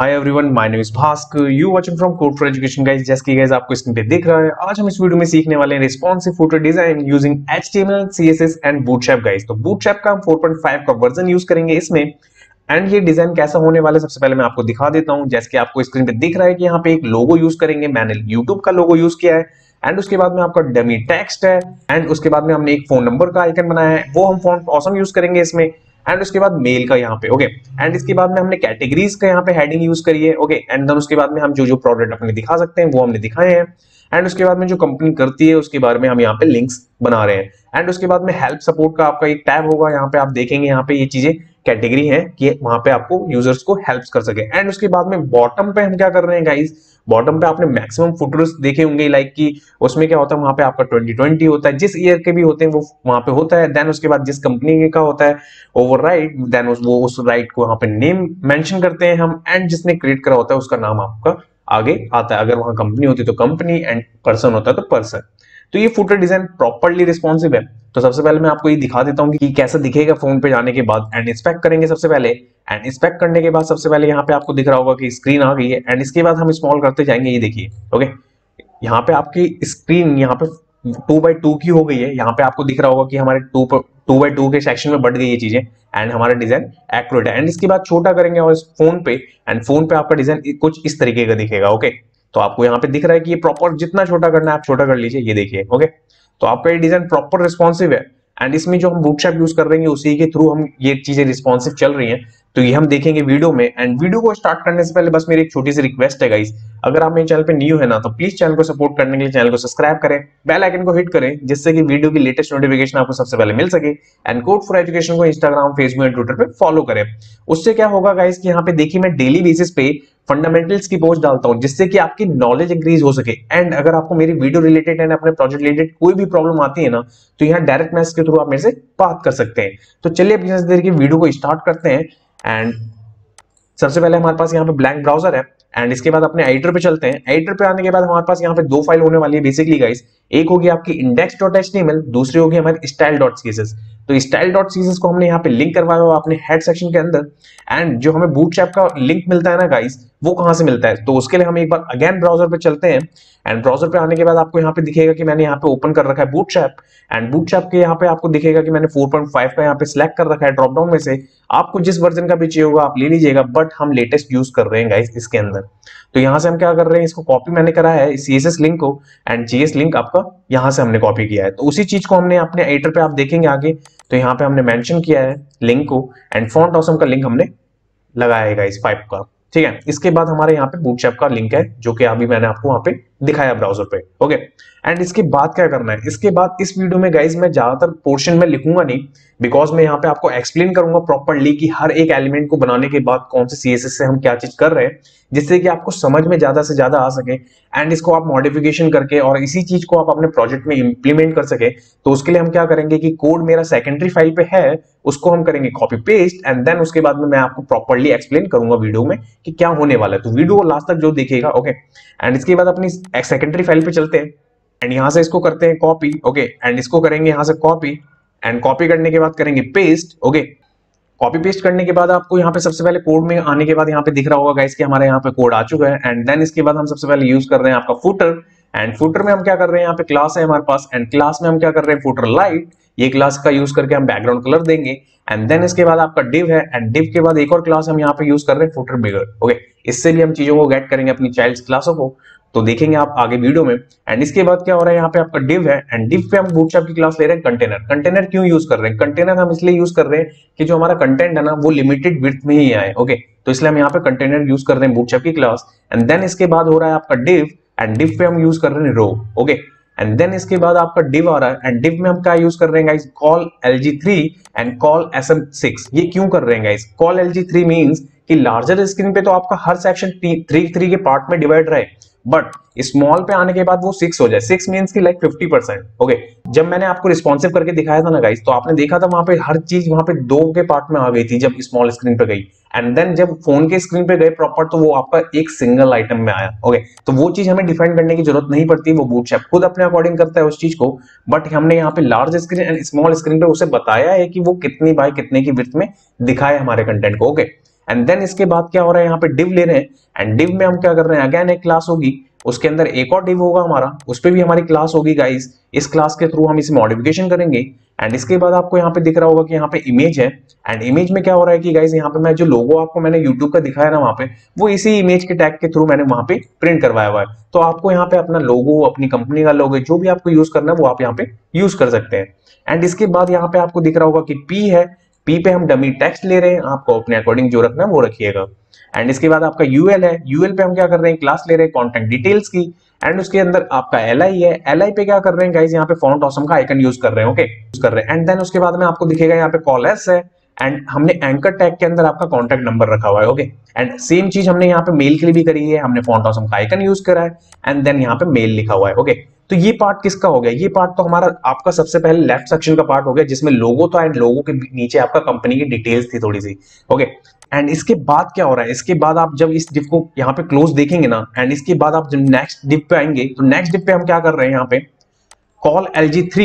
Hi everyone, my name is Bhaskar, you watching from code for education guys. जैसे कि guys आपको screen पे दिख रहा है, आज हम इस वीडियो में सीखने वाले हैं responsive footer design using HTML, CSS and bootstrap guys. तो बूटस्ट्रैप का हम 4.5 का वर्जन यूज करेंगे इसमें। एंड ये डिजाइन कैसा होने वाला है सबसे पहले मैं आपको दिखा देता हूं। जैसे कि आपको स्क्रीन पे दिख रहा है कि यहाँ पे एक लोगो यूज करेंगे, मैंने यूट्यूब का लोगो यूज किया है। एंड उसके बाद में आपका डमी टेक्स्ट है। एंड उसके बाद में हमने एक फोन नंबर का आइकन बनाया है, वो हम फॉन्ट ऑसम यूज करेंगे इसमें। एंड उसके बाद मेल का यहाँ पे ओके। एंड इसके बाद में हमने कैटेगरीज का यहाँ पे हेडिंग यूज करी है ओके। एंड देन उसके बाद में हम जो जो प्रोडक्ट अपने दिखा सकते हैं वो हमने दिखाए हैं। एंड उसके बाद में जो कंपनी करती है उसके बारे में हम यहाँ पे लिंक्स बना रहे हैं। एंड उसके बाद में हेल्प सपोर्ट का आपका एक टैब होगा, यहाँ पे आप देखेंगे यहाँ पे ये चीजें कैटेगरी है कि वहां पे आपको यूजर्स को हेल्प कर सके। एंड उसके बाद में बॉटम पे हम क्या कर रहे हैं गाइस, बॉटम पे आपने मैक्सिमम फुटर्स देखे होंगे, लाइक कि उसमें क्या होता है, वहां पे आपका 2020 होता है, जिस ईयर के भी होते हैं वो वहां पे होता है। देन उसके बाद जिस कंपनी का होता है ओवरराइट, देन वो उस राइट को वहां पे नेम मेंशन करते हैं हम। एंड जिसने क्रिएट करा होता है उसका नाम आपका आगे आता है। अगर वहां कंपनी होती है तो कंपनी, एंड पर्सन होता है तो पर्सन। तो ये फुटर डिजाइन प्रॉपर्ली रिस्पॉन्सिव है। तो सबसे पहले मैं आपको ये दिखा देता हूँ कि कैसा दिखेगा फोन पे जाने के बाद। एंड इंस्पेक्ट करेंगे सबसे पहले। एंड इंस्पेक्ट करने के बाद सबसे पहले यहाँ पे आपको दिख रहा होगा कि स्क्रीन आ गई है। एंड इसके बाद हम स्मॉल करते जाएंगे, ये देखिए ओके। यहाँ पे आपकी स्क्रीन यहाँ पे 2x2 की हो गई है। यहाँ पे आपको दिख रहा होगा कि हमारे 2x2 के सेक्शन में बढ़ गई ये चीजें। एंड हमारा डिजाइन एक्यूरेट है। एंड इसके बाद छोटा करेंगे और इस फोन पे, एंड फोन पे आपका डिजाइन कुछ इस तरीके का दिखेगा ओके। तो आपको यहाँ पे दिख रहा है कि ये प्रॉपर जितना छोटा करना है आप छोटा कर लीजिए, ये देखिए ओके। तो आपका ये डिजाइन प्रॉपर रिस्पॉन्सिव है। एंड इसमें जो हम बूटस्ट्रैप यूज कर रहे हैं उसी के थ्रू हम ये चीजें रिस्पॉन्सिव चल रही हैं। तो ये हम देखेंगे वीडियो में। एंड वीडियो को स्टार्ट करने से पहले बस मेरी एक छोटी सी रिक्वेस्ट है गाइस, अगर आप मेरे चैनल पे न्यू है ना तो प्लीज चैनल को सपोर्ट करने के लिए चैनल को सब्सक्राइब करें, बेल आइकन को हिट करें, जिससे कि वीडियो की लेटेस्ट नोटिफिकेशन आपको सबसे पहले मिल सके। एंड कोड फॉर एजुकेशन को इंस्टाग्राम, फेसबुक एंड ट्विटर पे फॉलो करें। उससे क्या होगा गाइस कि यहाँ पे देखिए मैं डेली बेसिस पे फंडामेंटल्स की पोस्ट डालता हूं, जिससे कि आपकी नॉलेज इंक्रीज हो सके। एंड अगर आपको मेरी वीडियो रिलेटेड एंड अपने प्रोजेक्ट रिलेटेड कोई भी प्रॉब्लम आती है ना, तो यहाँ डायरेक्ट मैसेज के थ्रू आप मेरे से बात कर सकते हैं। तो चलिए अपनी देर की वीडियो को स्टार्ट करते हैं। एंड सबसे पहले हमारे पास यहाँ पे ब्लैंक ब्राउजर है। एंड इसके बाद अपने एडिटर पे चलते हैं। एडिटर पे आने के बाद हमारे पास यहाँ पे दो फाइल होने वाली है बेसिकली गाइस। एक होगी आपकी index.html, दूसरी होगी हमारी style.css। तो style.css को हमने यहाँ पे लिंक करवाया हुआ अपने हेड सेक्शन के अंदर। एंड जो हमें बूटस्ट्रैप का लिंक मिलता है ना गाइस, वो कहां से मिलता है, तो उसके लिए हम एक बार अगेन ब्राउजर पे चलते हैं। एंड ब्राउजर पे आने के बाद आपको यहाँ पे दिखेगा कि मैंने यहाँ पे ओपन कर रखा है बूटस्ट्रैप। एंड बूटस्ट्रैप के यहाँ पे आपको दिखेगा कि मैंने 4.5 का यहाँ पे सिलेक्ट कर रखा है ड्रॉप डाउन में से। आपको जिस वर्जन का भी चाहिए होगा आप ले लीजिएगा, बट हम लेटेस्ट यूज कर रहे हैं गाइस इसके अंदर। तो यहाँ से हम क्या कर रहे हैं, इसको कॉपी मैंने करा है CSS लिंक को। एंड GS लिंक आपका यहाँ से हमने कॉपी किया है। तो उसी चीज को हमने अपने एडिटर पे आप देखेंगे आगे, तो यहाँ पे हमने मेंशन किया है लिंक को। एंड फॉन्ट ऑसम का लिंक हमने लगाएगा इस 5 का, ठीक है। इसके बाद हमारे यहाँ पे बूटस्ट्रैप का लिंक है, जो कि अभी मैंने आपको वहां पे दिखाया ब्राउजर पे ओके। एंड इसके बाद क्या करना है, इसके बाद इस वीडियो में गाइज मैं ज्यादातर पोर्शन में लिखूंगा नहीं, बिकॉज मैं यहाँ पे आपको एक्सप्लेन करूंगा प्रॉपर्ली कि हर एक एलिमेंट को बनाने के बाद कौन से CSS से हम क्या चीज कर रहे हैं, जिससे कि आपको समझ में ज्यादा से ज्यादा आ सके। एंड इसको आप मॉडिफिकेशन करके और इसी चीज को आप अपने प्रोजेक्ट में इंप्लीमेंट कर सके। तो उसके लिए हम क्या करेंगे कि कोड मेरा सेकेंडरी फाइल पे है, उसको हम करेंगे कॉपी पेस्ट। एंड देन उसके बाद में मैं आपको प्रॉपर्ली एक्सप्लेन करूंगा वीडियो में कि क्या होने वाला है। तो वीडियो को लास्ट तक जो देखेगा ओके। एंड इसके बाद अपनी सेकेंडरी फाइल पे चलते हैं। एंड यहां से इसको करते हैं कॉपी ओके। एंड इसको करेंगे यहां से कॉपी। एंड कॉपी करने के बाद करेंगे पेस्ट ओके। कॉपी पेस्ट करने के बाद आपको यहाँ पे सबसे पहले कोड में आने के बाद यहाँ पे दिख रहा होगा गाइस कि हमारे यहाँ पे कोड आ चुका है। एंड देन इसके बाद हम सबसे पहले यूज कर रहे हैं आपका फुटर। एंड फुटर में हम क्या कर रहे हैं, यहाँ पे क्लास है हमारे पास। एंड क्लास में हम क्या कर रहे हैं, फुटर लाइट, ये क्लास का यूज करके हम बैकग्राउंड कलर देंगे। एंड देन इसके बाद आपका डिव है। एंड डिव के बाद एक और क्लास हम यहाँ पे यूज कर रहे हैं फुटर बिगर ओके। इससे भी हम चीजों को गेट करेंगे अपनी चाइल्ड क्लासों को, तो देखेंगे आप आगे वीडियो में। एंड इसके बाद क्या हो रहा है, यहाँ पे आपका डिव है। एंड डिव पे हम बूटस्ट्रैप की क्लास ले रहे हैं कंटेनर। कंटेनर क्यों यूज कर रहे हैं, कंटेनर हम इसलिए यूज कर रहे हैं कि जो हमारा कंटेंट है ना वो लिमिटेड विड्थ में ही आए ओके। तो इसलिए हम यहाँ पे कंटेनर यूज कर रहे हैं बूटस्ट्रैप की क्लास। एंड देन इसके बाद हो रहा है आपका डिव। एंड डिव पे हम यूज कर रहे हैं रो ओके। एंड देन इसके बाद आपका डिव आ रहा है। एंड डिव में हम क्या यूज कर रहे हैं guys, call LG3 and call SM6। ये क्यों कर रहे हैं गाइस, कॉल LG3 मींस कि लार्जर स्क्रीन पे तो आपका हर सेक्शन 3 के पार्ट में डिवाइड रहे, बट स्मॉल पे आने के बाद वो 6 हो जाए। 6 मींस की लाइक 50% ओके। जब मैंने आपको रिस्पॉन्सिव करके दिखाया था ना गाइस, तो आपने देखा था वहां पे हर चीज वहां पे 2 के पार्ट में आ गई थी जब स्मॉल स्क्रीन पे गई। एंड देन जब फोन के स्क्रीन पे गए प्रॉपर, तो वो आपका एक सिंगल आइटम में आया ओके। तो वो चीज हमें डिफाइन करने की जरूरत नहीं पड़ती, वो बूटस्ट्रैप खुद अपने अकॉर्डिंग करता है उस चीज को। बट हमने यहाँ पे large screen and small screen पे उसे बताया है कि वो कितनी बाय कितने की विड्थ में दिखाए हमारे कंटेंट को ओके। एंड देन इसके बाद क्या हो रहा है, यहाँ पे div ले रहे हैं एंड div में हम क्या कर रहे हैं, अगेन एक क्लास होगी, उसके अंदर एक और div होगा हमारा, उस पे भी हमारी क्लास होगी गाइस। इस क्लास के थ्रू हम इसे मॉडिफिकेशन करेंगे एंड इसके बाद आपको यहाँ पे दिख रहा होगा कि यहाँ पे इमेज है एंड इमेज में क्या हो रहा है कि गाइस यहाँ पे मैं जो लोगो आपको मैंने यूट्यूब का दिखाया ना वहां पे, वो इसी इमेज के टैग के थ्रू मैंने वहां पे प्रिंट करवाया हुआ है। तो आपको यहाँ पे अपना लोगो, अपनी कंपनी का लोगो जो भी आपको यूज करना है वो आप यहाँ पे यूज कर सकते हैं। एंड इसके बाद यहाँ पे आपको दिख रहा होगा कि P है, P पे हम डमी टेक्स्ट ले रहे हैं, आपको अपने अकॉर्डिंग जो रखना है वो रखिएगा। एंड इसके बाद आपका UL है, UL पे हम क्या कर रहे हैं, क्लास ले रहे हैं कॉन्टेक्ट डिटेल्स की एंड उसके अंदर आपका LI है, LI पे क्या कर रहे हैं गाइस, यहाँ पे फॉन्ट ऑसम का आइकन यूज कर रहे हैं, ओके यूज कर रहे हैं। एंड देन उसके बाद में आपको दिखेगा यहाँ पे कॉल एस है एंड हमने एंकर टैग के अंदर आपका कॉन्टैक्ट नंबर रखा हुआ है, ओके। एंड सेम चीज हमने यहाँ पे मेल के लिए भी करी है, हमने फॉन्ट ऑसम का आइकन यूज करा है एंड देन यहाँ पे मेल लिखा हुआ है, ओके। तो ये पार्ट किसका हो गया, ये पार्ट तो हमारा आपका सबसे पहले लेफ्ट सेक्शन का पार्ट हो गया जिसमें लोगो था एंड लोगो के नीचे आपका कंपनी की डिटेल्स थी थोड़ी सी, ओके। एंड इसके बाद क्या हो रहा है, इसके बाद आप जब इस डिव को यहाँ पे क्लोज देखेंगे ना एंड इसके बाद आप जब नेक्स्ट डिव पे आएंगे तो नेक्स्ट डिव पे हम क्या कर रहे हैं, यहाँ पे call LG3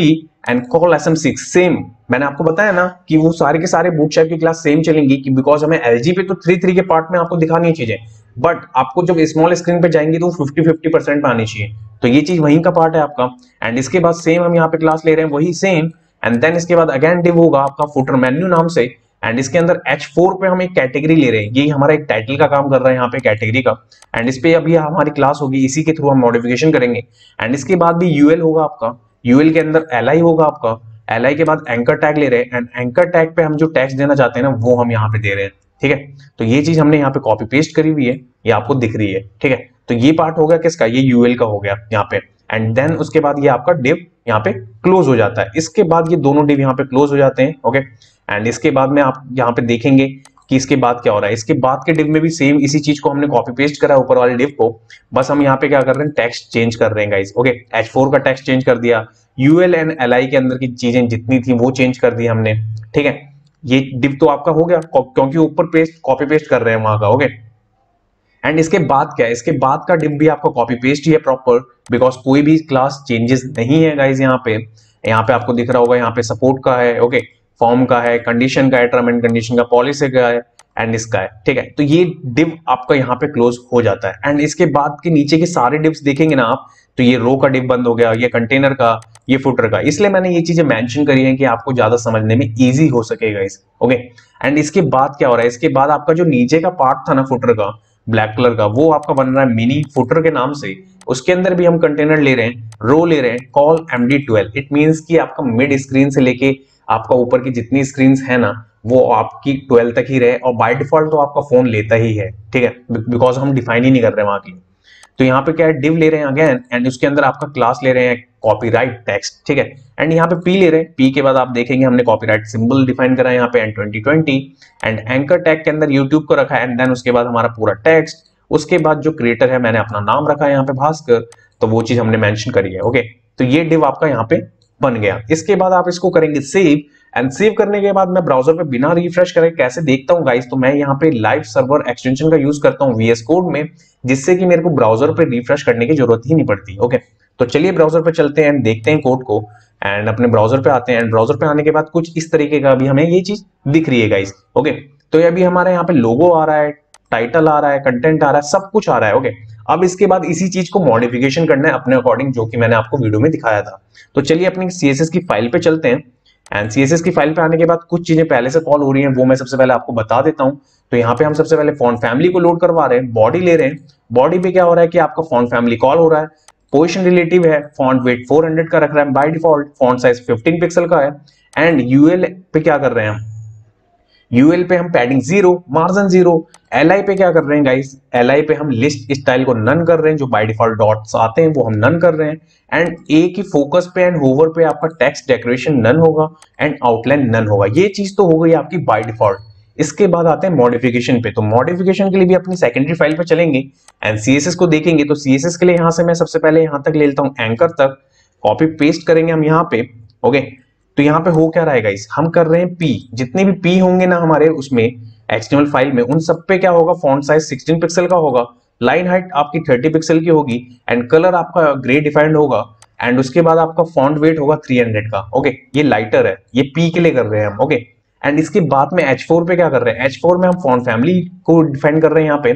and call SM6 same. मैंने आपको बताया ना कि वो सारे के सारे बूटस्ट्रैप की क्लास सेम चलेंगी कि बिकॉज हमें LG पे तो 3 के पार्ट में आपको दिखानी है चीजें, बट आपको जब स्मॉल स्क्रीन पे जाएंगे तो 50-50% पे आनी चाहिए। तो ये चीज वहीं का पार्ट है आपका। एंड इसके बाद सेम हम यहाँ पे क्लास ले रहे हैं वही सेम एंड देन इसके बाद अगेन डिव होगा आपका फुटर मेन्यू नाम से एंड इसके अंदर H4 पे हम एक कैटेगरी ले रहे हैं, ये हमारा एक टाइटल का काम कर रहा है यहाँ पे कैटेगरी का एंड इस पे अभी हमारी क्लास होगी, इसी के थ्रू हम मॉडिफिकेशन करेंगे। एंड इसके बाद भी UL होगा आपका, UL के अंदर LI होगा आपका, LI के बाद एंकर टैग ले रहे हैं एंड एंकर टैग पे हम जो टैग्स देना चाहते हैं ना वो हम यहाँ पे दे रहे हैं, ठीक है। तो ये चीज हमने यहाँ पे कॉपी पेस्ट करी हुई है, ये आपको दिख रही है, ठीक है। तो ये पार्ट हो गया किसका, ये UL का हो गया यहाँ पे एंड देन उसके बाद ये आपका डिव यहाँ पे क्लोज हो जाता है। इसके बाद ये दोनों डिव यहाँ पे क्लोज हो जाते हैं, ओके। एंड इसके बाद में आप यहाँ पे देखेंगे कि इसके बाद क्या हो रहा है, इसके बाद के डिव में भी सेम इसी चीज को हमने कॉपी पेस्ट करा ऊपर वाले डिव को, बस हम यहाँ पे क्या कर रहे हैं, टेक्स्ट चेंज कर रहे हैं गाइस, ओके। H4 का टेक्स्ट चेंज कर दिया, UL एंड LI के अंदर की चीजें जितनी थी वो चेंज कर दी हमने, ठीक है। ये डिव तो आपका हो गया क्योंकि ऊपर पेस्ट कॉपी पेस्ट कर रहे हैं वहां का, ओके। एंड इसके बाद क्या है, इसके बाद का डिव भी आपका कॉपी पेस्ट ही है प्रॉपर, बिकॉज कोई भी क्लास चेंजेस नहीं है गाइस। यहाँ पे आपको दिख रहा होगा, यहाँ पे सपोर्ट का है, ओके, फॉर्म का है, कंडीशन का है, टर्म एंड कंडीशन का, पॉलिसी का है एंड इसका है, ठीक है। तो ये डिव आपका यहाँ पे क्लोज हो जाता है एंड इसके बाद के नीचे के सारे डिव्स देखेंगे ना आप, तो ये रो का डिव बंद हो गया, ये कंटेनर का, ये फुटर का। इसलिए मैंने ये चीजें मेंशन करी है कि आपको ज्यादा समझने में इजी हो सकेगा इस, ओके। एंड इसके बाद क्या हो रहा है, इसके बाद आपका जो नीचे का पार्ट था ना फुटर का, ब्लैक कलर का, वो आपका बन रहा है मिनी फुटर के नाम से। उसके अंदर भी हम कंटेनर ले रहे हैं, रो ले रहे हैं, कॉल MD12। इट मींस कि आपका मिड स्क्रीन से लेके आपका ऊपर की जितनी स्क्रीन है ना वो आपकी 12 तक ही रहे और बाय डिफॉल्ट तो आपका फोन लेता ही है, ठीक है, बिकॉज हम डिफाइन ही नहीं कर रहे वहां की। तो यहाँ पे क्या है, डिव ले रहे हैं अगेन एंड उसके अंदर आपका क्लास ले रहे हैं कॉपीराइट टेक्स्ट, ठीक है। एंड यहाँ पे P ले रहे हैं, P के बाद आप देखेंगे हमने कॉपीराइट सिंबल डिफाइन करा है यहाँ पे N2020 एंड एंकर टैग के अंदर यूट्यूब को रखा है एंड देन उसके बाद हमारा पूरा टेक्स्ट। उसके बाद जो क्रिएटर है मैंने अपना नाम रखा है यहाँ पे भास्कर, तो वो चीज हमने मेंशन करी है, ओके। तो ये डिव आपका यहाँ पे बन गया। इसके बाद आप इसको करेंगे सेव एंड सेव करने के बाद मैं ब्राउजर पे बिना रिफ्रेश करे कैसे देखता हूँ गाइस, तो मैं यहाँ पे लाइव सर्वर एक्सटेंशन का यूज करता हूँ VS कोड में, जिससे कि मेरे को ब्राउजर पे रिफ्रेश करने की जरूरत ही नहीं पड़ती, ओके। तो चलिए ब्राउजर पे चलते हैं एंड देखते हैं कोड को एंड अपने ब्राउजर पे आते हैं एंड ब्राउजर पे आने के बाद कुछ इस तरीके का अभी हमें ये चीज दिख रही है गाइस, ओके। तो अभी हमारे यहाँ पे लोगो आ रहा है, टाइटल आ रहा है, कंटेंट आ रहा है, सब कुछ आ रहा है, ओके। अब इसके बाद इसी चीज को मॉडिफिकेशन करना है अपने अकॉर्डिंग, जो कि मैंने आपको वीडियो में दिखाया था। तो चलिए अपनी CSS की फाइल पे चलते हैं एंड CSS की फाइल पे आने के बाद कुछ चीजें पहले से कॉल हो रही हैं वो मैं सबसे पहले आपको बता देता हूं। तो यहाँ पे हम सबसे पहले फॉन्ट फैमिली को लोड करवा रहे हैं, बॉडी ले रहे हैं, बॉडी पे क्या हो रहा है कि आपका फॉन्ट फैमिली कॉल हो रहा है, पोजीशन रिलेटिव है, फॉन्ट वेट 400 का रख रहा है by default, font size 15 pixel का है एंड UL पे क्या कर रहे हैं हम, UL पे हम पैडिंग 0, मार्जिन 0, LI पे क्या कर रहे हैं गाइस, LI पे हम लिस्ट स्टाइल को नन कर रहे हैं, जो बाय डिफॉल्ट डॉट्स आते हैं वो हम नन कर रहे हैं एंड A की फोकस पे एंड होवर पे आपका टेक्स्ट डेकोरेशन नन होगा एंड आउटलाइन नन होगा। ये चीज तो हो गई आपकी बाय डिफॉल्ट। इसके बाद आते हैं मॉडिफिकेशन पे। तो मॉडिफिकेशन के लिए भी अपनी सेकेंडरी फाइल पे चलेंगे एंड CSS को देखेंगे। तो CSS के लिए यहां से मैं सबसे पहले यहां तक ले लेता हूं, एंकर तक कॉपी पेस्ट करेंगे हम यहाँ पे, ओके। तो यहाँ पे हो क्या रहा है गाइस, हम कर रहे हैं P, जितने भी P होंगे ना हमारे उसमें HTML फाइल में, उन सब पे क्या होगा, फॉन्ट साइज 16 पिक्सल का होगा, लाइन हाइट आपकी 30 पिक्सल की होगी एंड कलर आपका ग्रे डिफाइंड होगा एंड उसके बाद आपका फॉन्ट वेट होगा 300 का, ओके। ये लाइटर है, ये P के लिए कर रहे हैं हम, ओके। एंड इसके बाद में H4 पे क्या कर रहे हैं, H4 में हम फॉन्ट फैमिली को डिफाइन कर रहे हैं यहाँ पे,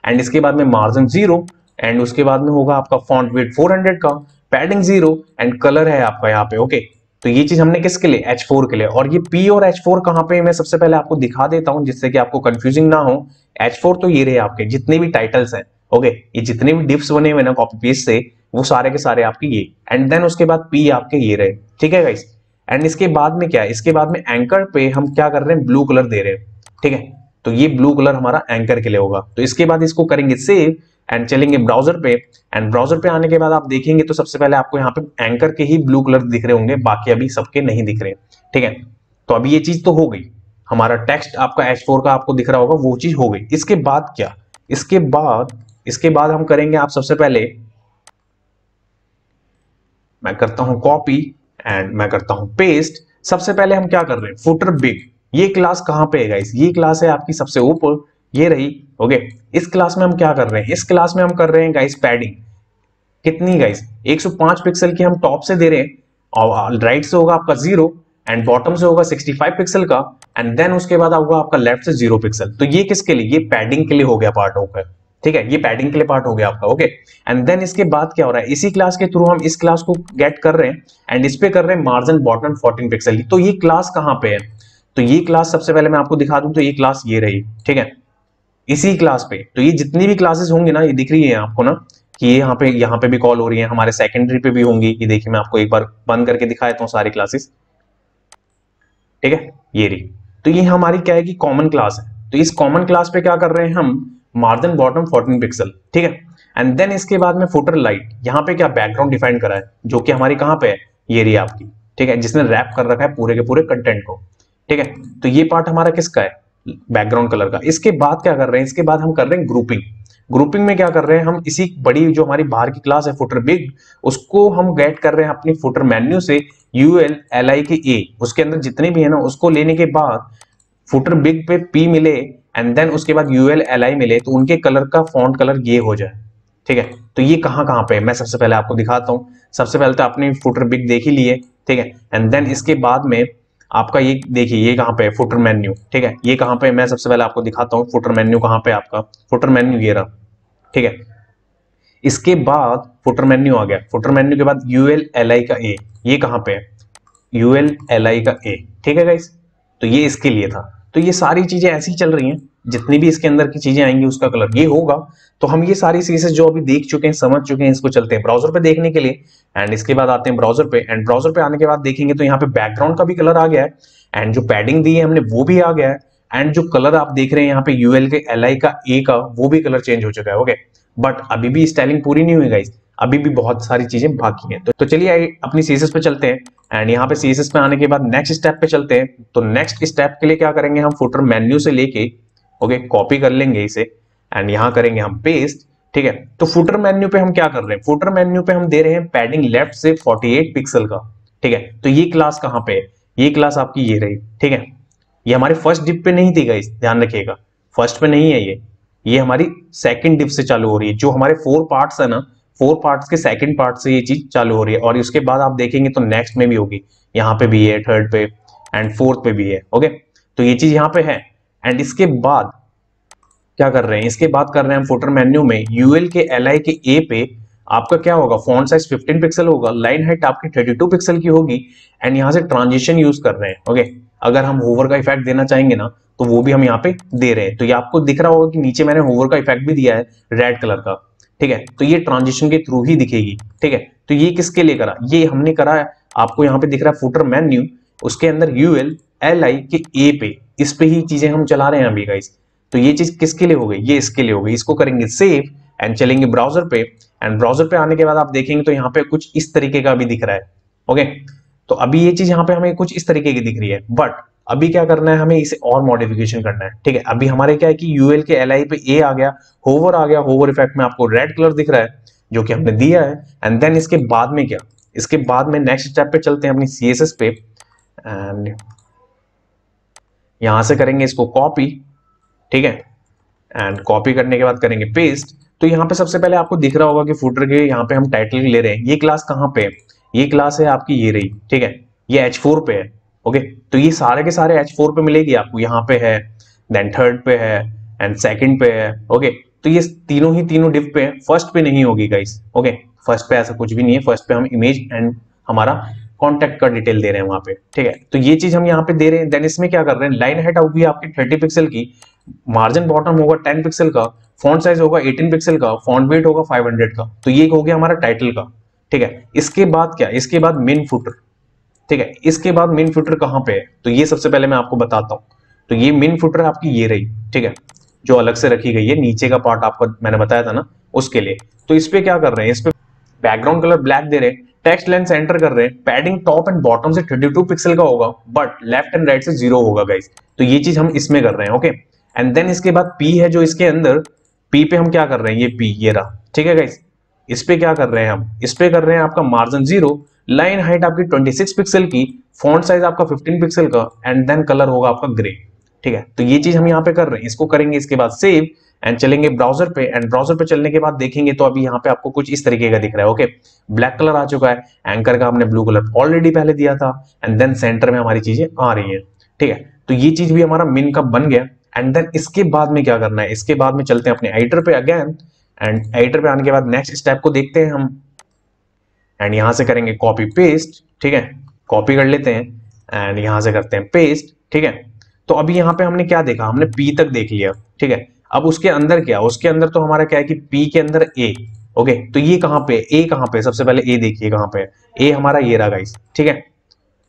एंड इसके बाद में मार्जिन 0, एंड उसके बाद में होगा आपका फॉन्ट वेट 400 का, पैडिंग 0, एंड कलर है आपका यहाँ पे। ओके, तो ये चीज हमने किसके लिए, H4 के लिए। और ये P और H4 कहाँ पे, मैं सबसे पहले आपको दिखा देता हूँ जिससे कि आपको कंफ्यूजिंग ना हो। H4 तो ये रहे आपके जितने भी टाइटल्स हैं, ओके, ये जितने भी डिफ्स बने हुए ना कॉपी पेस्ट से, वो सारे के सारे आपके ये, एंड देन उसके बाद P आपके ये रहे, ठीक है गाइस। एंड इसके बाद में क्या है, इसके बाद में एंकर पे हम क्या कर रहे हैं, ब्लू कलर दे रहे हैं, ठीक है। तो ये ब्लू कलर हमारा एंकर के लिए होगा। तो इसके बाद इसको करेंगे सेव एंड चलेंगे ब्राउजर पे, एंड ब्राउजर पे आने के बाद आप देखेंगे तो सबसे पहले आपको यहाँ पे एंकर के ही ब्लू कलर दिख रहे होंगे, बाकी अभी सबके नहीं दिख रहे, ठीक है। तो अभी ये चीज तो हो गई, हमारा टेक्स्ट आपका H4 का आपको दिख रहा होगा, वो चीज हो गई। इसके बाद क्या, इसके बाद हम करेंगे, आप सबसे पहले मैं करता हूं कॉपी एंड मैं करता हूं पेस्ट। सबसे पहले हम क्या कर रहे हैं, फुटर बिग, ये क्लास कहां पे है गाइस, ये क्लास है आपकी सबसे ऊपर, ये रही। ओके, इस क्लास में हम क्या कर रहे हैं, इस क्लास में हम कर रहे हैं गाइस पैडिंग, कितनी गाइस, 105 पिक्सल की हम टॉप से दे रहे हैं, और राइट से होगा आपका 0 एंड बॉटम से होगा 65 पिक्सल का, एंड देन उसके बाद होगा आपका लेफ्ट से 0 पिक्सल। तो ये किसके लिए, ये पैडिंग के लिए हो गया पार्ट होकर, ठीक है, ये पैडिंग के लिए पार्ट हो गया आपका। ओके, एंड देन इसके बाद क्या हो रहा है, इसी क्लास के थ्रू हम इस क्लास को गेट कर रहे हैं एंड इस पे कर रहे हैं मार्जिन बॉटम 14 पिक्सल की। तो ये क्लास कहां पे है, तो ये क्लास सबसे पहले मैं आपको दिखा दूं, तो ये क्लास ये रही, ठीक है, इसी क्लास पे। तो ये जितनी भी क्लासेस होंगी ना, ये दिख रही है आपको ना कि ये यहाँ पे भी कॉल हो रही है, हमारे सेकेंडरी पे भी होंगी। ये देखिए, मैं आपको एक बार बंद करके दिखा देता हूँ सारी क्लासेस, ठीक है, ये रही। तो ये हमारी क्या है कि कॉमन क्लास है। तो इस कॉमन क्लास पे क्या कर रहे हैं हम, मार्जिन बॉटम 14 पिक्सल, ठीक है। एंड देन इसके बाद में फुटर लाइट, यहाँ पे क्या बैकग्राउंड डिफाइन करा है, जो कि हमारी कहाँ पे है, ये रही आपकी, ठीक है, जिसने रैप कर रखा है पूरे के पूरे कंटेंट को, ठीक है। तो ये पार्ट हमारा किसका है, बैकग्राउंड कलर का। इसके बाद क्या कर रहे हैं, इसके बाद हम कर रहे हैं ग्रुपिंग। ग्रुपिंग में क्या कर रहे हैं, हम इसी बड़ी जो हमारी बाहर की क्लास है फुटर बिग, उसको हम गेट कर रहे हैं अपनी फुटर मेन्यू से UL LI के A, उसके अंदर जितने भी है ना उसको लेने के बाद फुटर बिग पे P मिले एंड देन उसके बाद UL LI मिले, तो उनके कलर का फॉन्ट कलर ये हो जाए, ठीक है। तो ये कहाँ पे है, मैं सबसे पहले आपको दिखाता हूँ। सबसे पहले तो आपने फुटर बिग देख ही लिए, ठीक है, एंड देन इसके बाद में आपका ये देखिए, ये कहाँ पे है, फुटर मेन्यू, ठीक है, ये कहाँ पे है, मैं सबसे पहले आपको दिखाता हूँ फुटर मेन्यू कहाँ पे आपका, फुटर मेन्यू ये रहा, ठीक है। इसके बाद फुटर मेन्यू आ गया, फुटर मेन्यू के बाद UL LI का A, ये कहाँ पे है, UL LI का A, ठीक है गाइस। तो ये इसके लिए था। तो ये सारी चीजें ऐसी चल रही हैं, जितनी भी इसके अंदर की चीजें आएंगी उसका कलर ये होगा। तो हम ये सारी चीजें जो अभी देख चुके हैं, समझ चुके हैं, इसको चलते हैं ब्राउजर पे देखने के लिए, एंड इसके बाद आते हैं ब्राउजर पे, एंड ब्राउजर पे आने के बाद देखेंगे तो यहाँ पे बैकग्राउंड का भी कलर आ गया है, एंड जो पैडिंग दी है हमने वो भी आ गया है, एंड जो कलर आप देख रहे हैं यहाँ पे UL के LI का A का, वो भी कलर चेंज हो चुका है। ओके, बट अभी भी स्टाइलिंग पूरी नहीं हुई गाइस, अभी भी बहुत सारी चीजें बाकी हैं। तो चलिए अपनी CSS पे चलते हैं, एंड यहाँ पे CSS पे आने के बाद नेक्स्ट स्टेप पे चलते हैं। तो नेक्स्ट स्टेप के लिए क्या करेंगे, हम फुटर मेन्यू से लेके ओके कॉपी कर लेंगे इसे, एंड यहाँ करेंगे हम पेस्ट, ठीक है। तो फुटर मेन्यू पे हम क्या कर रहे हैं, फुटर मेन्यू पे हम दे रहे हैं पैडिंग लेफ्ट से 48 पिक्सल का, ठीक है। तो ये क्लास कहाँ पे है, ये क्लास आपकी ये रही, ठीक है। ये हमारे फर्स्ट डिप पे नहीं थी गाइस, ध्यान रखिएगा, फर्स्ट पे नहीं है ये हमारी सेकंड डिप से चालू हो रही है। जो हमारे 4 पार्ट्स है ना, 4 पार्ट्स के सेकंड पार्ट से ये चीज चालू हो रही है, और उसके बाद आप देखेंगे तो नेक्स्ट में भी होगी, यहाँ पे भी है, थर्ड पे एंड फोर्थ पे भी है। ओके, तो ये चीज यहाँ पे है। एंड इसके बाद क्या कर रहे हैं, इसके बाद कर रहे हैं हम फुटर मेन्यू में UL के LI के A पे आपका क्या होगा, फॉन्ट साइज 15 पिक्सल होगा, लाइन हाइट आपकी 32 पिक्सल की होगी, एंड यहाँ से ट्रांजिशन यूज कर रहे हैं। ओके, अगर हम होवर का इफेक्ट देना चाहेंगे ना, तो वो भी हम यहाँ पे दे रहे हैं। तो ये आपको दिख रहा होगा कि नीचे मैंने होवर का इफेक्ट भी दिया है रेड कलर का, ठीक है। तो ये ट्रांजिशन के थ्रू ही दिखेगी, ठीक है। तो ये किसके लिए करा, ये हमने करा है, आपको यहाँ पे दिख रहा है फुटर मेन्यू, उसके अंदर UL LI के A पे, इस पे ही चीजें हम चला रहे हैं अभी गाइस। तो ये चीज किसके लिए हो गई, ये इसके लिए हो गई। इसको करेंगे सेव एंड चलेंगे ब्राउजर पे, एंड ब्राउजर पे आने के बाद आप देखेंगे तो यहाँ पे कुछ इस तरीके का भी दिख रहा है। ओके, तो अभी ये चीज यहाँ पे हमें कुछ इस तरीके की दिख रही है, बट अभी क्या करना है, हमें इसे और मॉडिफिकेशन करना है, ठीक है। अभी हमारे क्या है कि UL के LI पे A आ गया, होवर आ गया, होवर इफेक्ट में आपको रेड कलर दिख रहा है जो कि हमने दिया है। एंड देन इसके बाद में क्या, इसके बाद में नेक्स्ट स्टेप पे चलते हैं अपनी CSS पे, एंड यहां से करेंगे इसको कॉपी, ठीक है, एंड कॉपी करने के बाद करेंगे पेस्ट। तो यहाँ पे सबसे पहले आपको दिख रहा होगा कि फुटर के यहाँ पे हम टाइटल ले रहे हैं। ये क्लास कहाँ पे है, ये क्लास है आपकी ये रही, ठीक है, ये H4 पे है। ओके, तो ये सारे के सारे H4 पे मिलेगी आपको, यहाँ पे है, देन थर्ड पे है एंड सेकंड पे है। ओके, तो ये तीनों ही तीनों डिव पे, फर्स्ट पे नहीं होगी गाइस। ओके, फर्स्ट पे ऐसा कुछ भी नहीं है, फर्स्ट पे हम इमेज एंड हमारा कॉन्टेक्ट का डिटेल दे रहे हैं वहां पे, ठीक है। तो ये चीज हम यहाँ पे दे रहे हैं। देन इसमें क्या कर रहे हैं, लाइन हाइट होगी आपकी 30 पिक्सल की, मार्जिन बॉटम होगा 10 पिक्सल का, फॉन्ट साइज होगा 18 पिक्सल का, फॉन्ट वेट होगा 500 का। तो ये हो गया हमारा टाइटल का, ठीक है। इसके बाद क्या, इसके बाद मेन फुटर, ठीक है। इसके बाद मेन फुटर कहाँ पे है, तो ये सबसे पहले मैं आपको बताता हूँ। तो ये मेन फुटर आपकी ये रही, ठीक है, जो अलग से रखी गई है, नीचे का पार्ट आपको मैंने बताया था ना उसके लिए। तो इस पे क्या कर रहे हैं, इस पे बैकग्राउंड कलर ब्लैक दे रहे हैं, टेक्स्ट लेंथ सेंटर कर रहे हैं, पैडिंग टॉप एंड बॉटम से 32 पिक्सल का होगा, बट लेफ्ट एंड राइट से 0 होगा गाइस। तो ये चीज हम इसमें कर रहे हैं, ओके। एंड देन इसके बाद पी है जो इसके अंदर, पी पे हम क्या कर रहे हैं, ये पी ये रहा, ठीक है गाइस। इस पे क्या कर रहे हैं हम, इस पे कर रहे हैं आपका मार्जिन 0, लाइन हाइट आपकी 26 पिक्सल की, फॉन्ट साइज आपका 15 पिक्सल का, एंड देन कलर होगा आपका ग्रे, ठीक है। तो ये चीज हम यहाँ पे कर रहे हैं, इसको करेंगे इसके बाद सेव एंड चलेंगे ब्राउजर पे। एंड ब्राउजर पे चलने के बाद देखेंगे तो अभी यहाँ पे आपको कुछ इस तरीके का दिख रहा है, ओके। ब्लैक कलर आ चुका है, एंकर का हमने ब्लू कलर ऑलरेडी पहले दिया था, एंड देन सेंटर में हमारी चीजें आ रही है, ठीक है। तो ये चीज भी हमारा मेन का बन गया। एंड देन इसके बाद में क्या करना है, इसके बाद में चलते हैं अपने एडिटर पे अगेन, एंड एडिटर पे आने के बाद नेक्स्ट स्टेप को देखते हैं हम, एंड यहां से करेंगे कॉपी पेस्ट, ठीक है, कॉपी कर लेते हैं एंड यहां से करते हैं पेस्ट, ठीक है। तो अभी यहाँ पे हमने क्या देखा, हमने पी तक देख लिया, ठीक है। अब उसके अंदर क्या, उसके अंदर तो हमारा क्या है कि पी के अंदर ए, ओके। तो ये कहाँ पे, ए कहाँ पे, सबसे पहले ए देखिए कहाँ पे, ए हमारा ये रहा गाइस, ठीक है।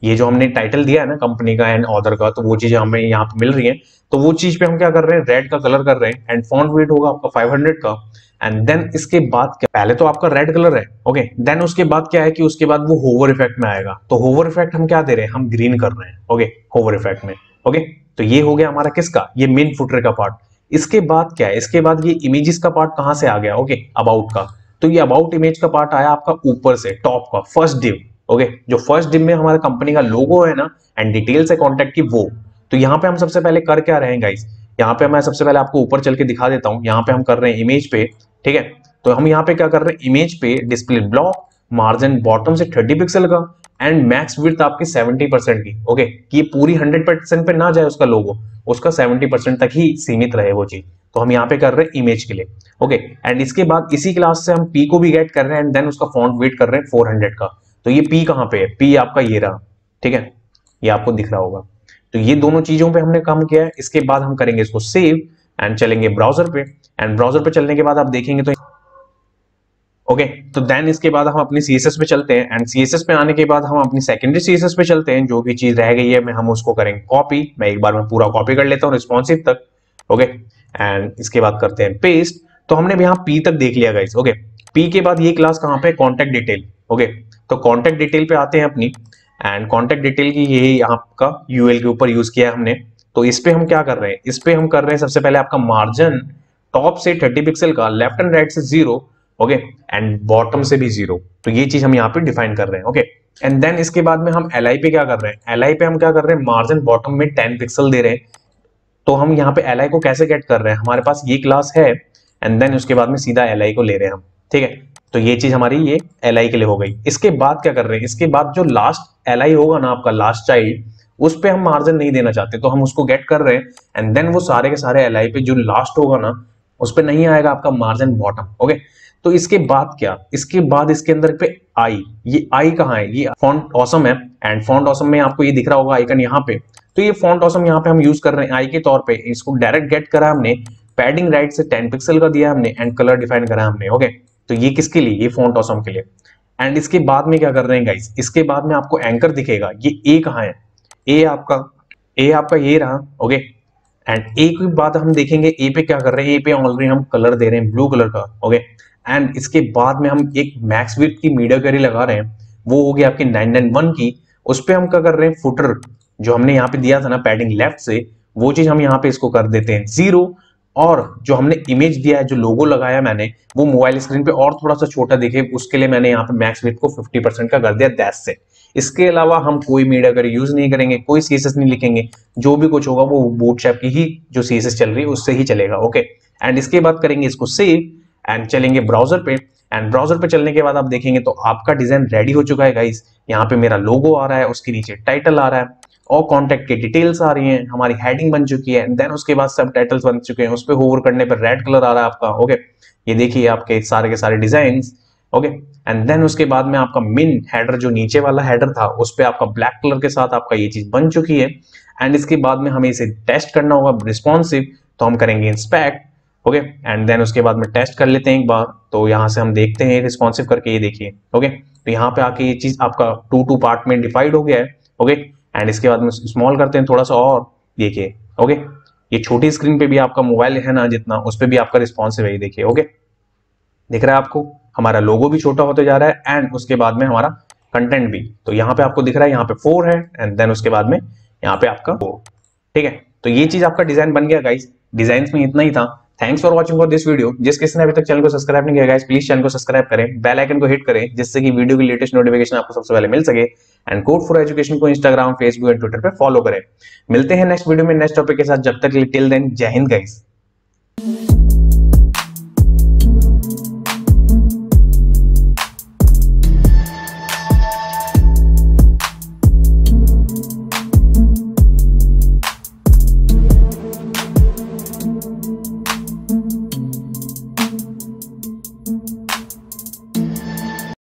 ये जो हमने टाइटल दिया है ना कंपनी का एंड ऑथर का, तो वो चीजें हमें यहाँ पे मिल रही है। तो वो चीज पे हम क्या कर रहे हैं, रेड का कलर कर रहे हैं, एंड फॉन्ट वेट होगा आपका 500 का। एंड देन इसके बाद क्या, पहले तो आपका रेड कलर है, ओके। देन उसके बाद क्या है कि उसके बाद वो होवर इफेक्ट में आएगा। तो होवर इफेक्ट हम क्या दे रहे हैं, हम ग्रीन कर रहे हैं, ओके, होवर इफेक्ट में, ओके। तो ये हो गया हमारा किसका, ये मेन फुटर का पार्ट। इसके बाद क्या है, इसके बाद ये इमेजेस का पार्ट कहां से आ गया, ओके, अबाउट का। तो ये अबाउट इमेज का पार्ट आया आपका ऊपर से, टॉप का फर्स्ट डिव, ओके। जो फर्स्ट डिव में हमारा कंपनी का लोगो है ना एंड डिटेल्स है कॉन्टेक्ट की, वो। तो यहाँ पे हम सबसे पहले कर क्या रहे हैं गाइस, यहाँ पे मैं सबसे पहले आपको ऊपर चल के दिखा देता हूँ। यहाँ पे हम कर रहे हैं इमेज पे, ठीक है। तो हम यहाँ पे क्या कर रहे हैं, इमेज पे डिस्प्ले ब्लॉक, मार्जिन बॉटम से 30 पिक्सल का, एंड मैक्स विड्थ आपकी 70% की, ओके। कि ये पूरी 100% पे ना जाए उसका लोगो, उसका 70% तक ही सीमित रहे वो चीज। तो हम यहाँ पे कर रहे हैं इमेज के लिए, ओके। एंड इसके बाद इसी क्लास से हम पी को भी गेट कर रहे हैं, एंड देन उसका फॉन्ट वेट कर रहे हैं 400 का। तो ये पी कहाँ पे है, पी आपका ये रहा, ठीक है, ये आपको दिख रहा होगा। तो ये दोनों चीजों पे हमने काम किया है। इसके बाद हम करेंगे इसको सेव एंड चलेंगे ब्राउजर पे, एंड ब्राउजर पे चलने के बाद आप देखेंगे तो ओके। तो देन इसके बाद हम अपनी सीएसएस पे चलते हैं, एंड सीएसएस पे आने के बाद हम अपनी सेकेंडरी सीएसएस पे चलते हैं। जो भी चीज रह गई है मैं हम उसको करेंगे कॉपी, मैं एक बार में पूरा कॉपी कर लेता हूँ रिस्पॉन्सिव तक, ओके। एंड इसके बाद करते हैं पेस्ट। तो हमने यहाँ पी तक देख लिया गाइस, ओके। पी के बाद ये क्लास कहाँ पे, कॉन्टेक्ट डिटेल, ओके। तो कॉन्टेक्ट डिटेल पे आते हैं अपनी, एंड कॉन्टेक्ट डिटेल की ये यहाँ का यूएल के ऊपर यूज किया है हमने। तो इस पे हम क्या कर रहे हैं, इस पे हम कर रहे हैं सबसे पहले आपका मार्जिन टॉप से 30 पिक्सल का, लेफ्ट एंड राइट से 0, ओके, एंड बॉटम से भी 0। तो ये चीज हम यहाँ पे डिफाइन कर रहे हैं, ओके। एंड देन इसके बाद में हम एलआई पे क्या कर रहे हैं, एलआई पे हम क्या कर रहे हैं, मार्जिन बॉटम में 10 पिक्सल दे रहे हैं। तो हम यहाँ पे एलआई को कैसे गेट कर रहे हैं, हमारे पास ये क्लास है, एंड देन उसके बाद में सीधा एलआई को ले रहे हैं हम, ठीक है। तो ये चीज हमारी ये एलआई के लिए हो गई। इसके बाद क्या कर रहे हैं, इसके बाद जो लास्ट एलआई होगा ना आपका लास्ट चाइल्ड, उस पे हम मार्जिन नहीं देना चाहते, तो हम उसको गेट कर रहे हैं, एंड देन वो सारे के सारे एलआई पे जो लास्ट होगा ना उस पे नहीं आएगा आपका मार्जिन बॉटम, ओके। तो इसके बाद क्या, इसके बाद इसके अंदर पे आई, ये आई कहाँ है, ये फॉन्ट ऑसम है, एंड फॉन्ट ऑसम में आपको ये दिख रहा होगा आइकन यहाँ पे। तो ये फॉन्ट ऑसम यहाँ पे हम यूज कर रहे हैं आई के तौर पे। इसको डायरेक्ट गेट करा हमने, पैडिंग राइट से 10 पिक्सल का दिया हमने, एंड कलर डिफाइन करा हमने, ओके। तो ये किसके लिए, ये फॉन्ट ऑसम के लिए। एंड इसके बाद में क्या कर रहे हैं गाइस, इसके बाद में आपको एंकर दिखेगा, ये ए कहाँ है, ए आपका ये रहा, ओके। एंड ए के बाद हम देखेंगे ए पे क्या कर रहे हैं, ए पे ऑलरेडी हम कलर दे रहे हैं ब्लू कलर का, ओके। एंड इसके बाद में हम एक मैक्स विड्थ की मीडिया क्वेरी लगा रहे हैं, वो हो गया आपकी 991 की। उस पे हम क्या कर रहे हैं, फुटर जो हमने यहाँ पे दिया था ना पैडिंग लेफ्ट से, वो चीज हम यहाँ पे इसको कर देते हैं 0। और जो हमने इमेज दिया है, जो लोगो लगाया मैंने, वो मोबाइल स्क्रीन पे और थोड़ा सा छोटा दिखे, उसके लिए मैंने यहाँ पे मैक्स विड्थ को 50% का कर दिया डैश से। इसके अलावा हम कोई मीडिया क्वेरी यूज नहीं करेंगे, कोई सीएसएस नहीं लिखेंगे, जो भी कुछ होगा वो बूटस्ट्रैप की ही जो सीएसएस चल रही है उससे ही चलेगा, ओके। एंड इसके बाद करेंगे इसको सेव एंड चलेंगे ब्राउजर पे, एंड ब्राउजर पे चलने के बाद आप देखेंगे तो आपका डिजाइन रेडी हो चुका है गाइस। यहाँ पे मेरा लोगो आ रहा है, उसके नीचे टाइटल आ रहा है, और कॉन्टेक्ट की डिटेल्स आ रही हैं, हमारी हेडिंग बन चुकी है, देन उसके बाद सब टाइटल्स बन चुके हैं, उस पर होवर करने पर रेड कलर आ रहा है आपका। ओके, ये देखिए आपके सारे के सारे डिजाइन। ओके, एंड देन उसके बाद में आपका मेन हेडर जो नीचे वाला हेडर था उस पर आपका ब्लैक कलर के साथ आपका ये चीज बन चुकी है। एंड इसके बाद में हमें इसे टेस्ट करना होगा रिस्पॉन्सिव, तो हम करेंगे इंस्पेक्ट। ओके, एंड देन उसके बाद में टेस्ट कर लेते हैं एक बार, तो यहाँ से हम देखते हैं रिस्पॉन्सिव करके, ये देखिए। ओके, तो यहाँ पे आके ये चीज आपका टू पार्ट में डिवाइड हो गया है। ओके, एंड इसके बाद में स्मॉल करते हैं थोड़ा सा और, देखिए। ओके, ये छोटी स्क्रीन पे भी आपका मोबाइल है ना जितना, उस पर भी आपका रिस्पॉन्सिव है, ये देखिए। ओके, दिख रहा है आपको, हमारा लोगो भी छोटा होते जा रहा है एंड उसके बाद में हमारा कंटेंट भी, तो यहाँ पे आपको दिख रहा है यहाँ पे 4 है एंड देन उसके बाद में यहाँ पे आपका 4। ठीक है, तो ये चीज आपका डिजाइन बन गया गाइस। डिजाइन में इतना ही था। Thanks for watching for this video. जिस किसी ने अभी तक चैनल को सब्सक्राइब नहीं किया गाइस, प्लीज चैनल को सब्सक्राइब करें, बेल आइकन को हिट करें, जिससे कि वीडियो की लेटेस्ट नोटिफिकेशन आपको सबसे पहले मिल सके। एंड कोड फॉर एजुकेशन को इंस्टाग्राम, फेसबुक एंड ट्विटर पे फॉलो करें। मिलते हैं नेक्स्ट वीडियो में नेक्स्ट टॉपिक के साथ, जब तक टिल देन जय हिंद गाइस।